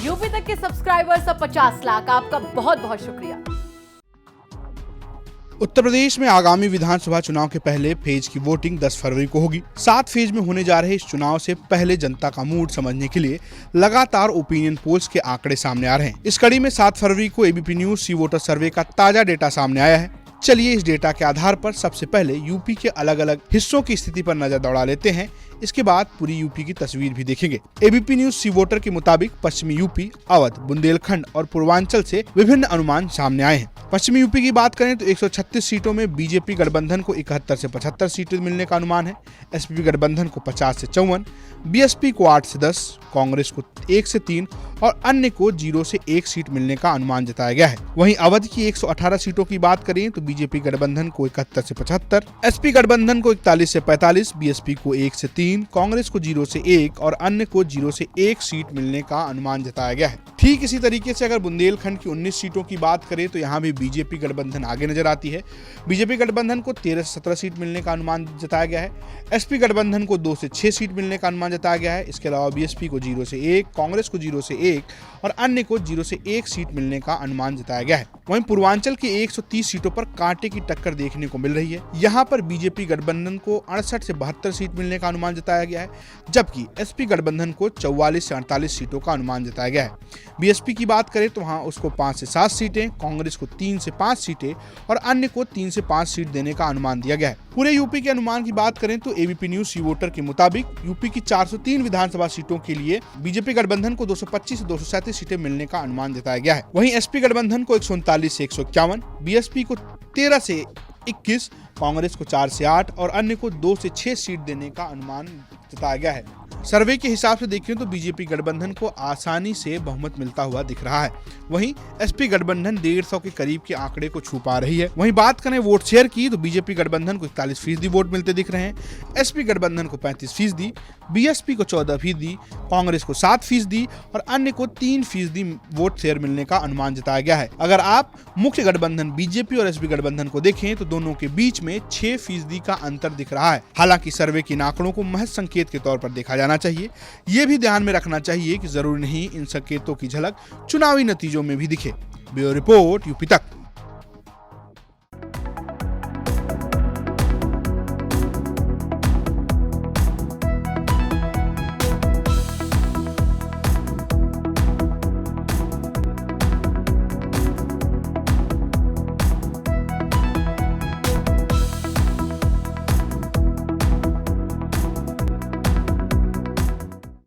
UP तक के subscribers अब 50 लाख। आपका बहुत बहुत शुक्रिया। उत्तर प्रदेश में आगामी विधानसभा चुनाव के पहले फेज की वोटिंग 10 फरवरी को होगी। 7 फेज में होने जा रहे इस चुनाव से पहले जनता का मूड समझने के लिए लगातार ओपिनियन पोल्स के आंकड़े सामने आ रहे हैं। इस कड़ी में 7 फरवरी को एबीपी न्यूज सी वोटर सर्वे का ताजा डेटा सामने आया है। चलिए इस डेटा के आधार पर सबसे पहले यूपी के अलग अलग हिस्सों की स्थिति पर नजर दौड़ा लेते हैं। इसके बाद पूरी यूपी की तस्वीर भी देखेंगे। एबीपी न्यूज सी वोटर के मुताबिक पश्चिमी यूपी, अवध, बुंदेलखंड और पूर्वांचल से विभिन्न अनुमान सामने आए हैं। पश्चिमी यूपी की बात करें तो 136 सीटों में बीजेपी गठबंधन को 71 से 75 सीटें मिलने का अनुमान है। एसपी गठबंधन को 50 से 54, बीएसपी को 8 से 10, कांग्रेस को 1 से 3 और अन्य को 0 से 1 सीट मिलने का अनुमान जताया गया है। वहीं अवध की 118 सीटों की बात करें तो बीजेपी गठबंधन को 71 से 75, एसपी गठबंधन को 41 से 45, बीएसपी को 1 से 3, कांग्रेस को 0 से 1 और अन्य को 0 से 1 सीट मिलने का अनुमान जताया गया है। ठीक इसी तरीके से अगर बुंदेलखंड की 19 सीटों की बात करें तो यहाँ भी बीजेपी गठबंधन आगे नजर आती है। बीजेपी गठबंधन को 13 से 17 सीट मिलने का अनुमान जताया गया है। एसपी गठबंधन को 2 से 6 सीट मिलने का अनुमान जताया गया है। इसके अलावा बीएसपी को 0 से 1, कांग्रेस को 0 से 1 और अन्य को 0 से 1 सीट मिलने का अनुमान जताया गया है। वहीं पूर्वांचल की 130 सीटों पर कांटे की टक्कर देखने को मिल रही है। यहाँ पर बीजेपी गठबंधन को 68 से 72 सीट मिलने का अनुमान जताया गया है, जबकि एसपी गठबंधन को 44 से 48 सीटों का अनुमान जताया गया है। बीएसपी की बात करें तो वहाँ उसको 5 से 7 सीटें, कांग्रेस को 3 से 5 सीटें और अन्य को 3 से 5 सीट देने का अनुमान दिया गया है। पूरे यूपी के अनुमान की बात करें तो एबीपी न्यूज सी वोटर के मुताबिक यूपी की 403 विधानसभा सीटों के लिए बीजेपी गठबंधन को 225 से 237 सीटें मिलने का अनुमान जताया गया है। वहीं एसपी गठबंधन को 139 से 151, बीएसपी को 13 से 21, कांग्रेस को 4 से 8 और अन्य को 2 से 6 सीट देने का अनुमान जताया गया है। सर्वे के हिसाब से देखें तो बीजेपी गठबंधन को आसानी से बहुमत मिलता हुआ दिख रहा है। वहीं एसपी गठबंधन 150 के करीब के आंकड़े को छू पा रही है। वहीं बात करें वोट शेयर की तो बीजेपी गठबंधन को 41% वोट मिलते दिख रहे हैं, एसपी गठबंधन को 35%, बीएसपी को 14%, कांग्रेस को 7% और अन्य को 3% वोट शेयर मिलने का अनुमान जताया गया है। अगर आप मुख्य गठबंधन बीजेपी और एसपी गठबंधन को देखें तो दोनों के बीच में 6% का अंतर दिख रहा है। हालांकि सर्वे के इन आंकड़ों को महज संकेत के तौर पर देखा जाना चाहिए। ये भी ध्यान में रखना चाहिए कि जरूरी नहीं इन संकेतों की झलक चुनावी नतीजों में भी दिखे। ब्यूरो रिपोर्ट यूपी तक।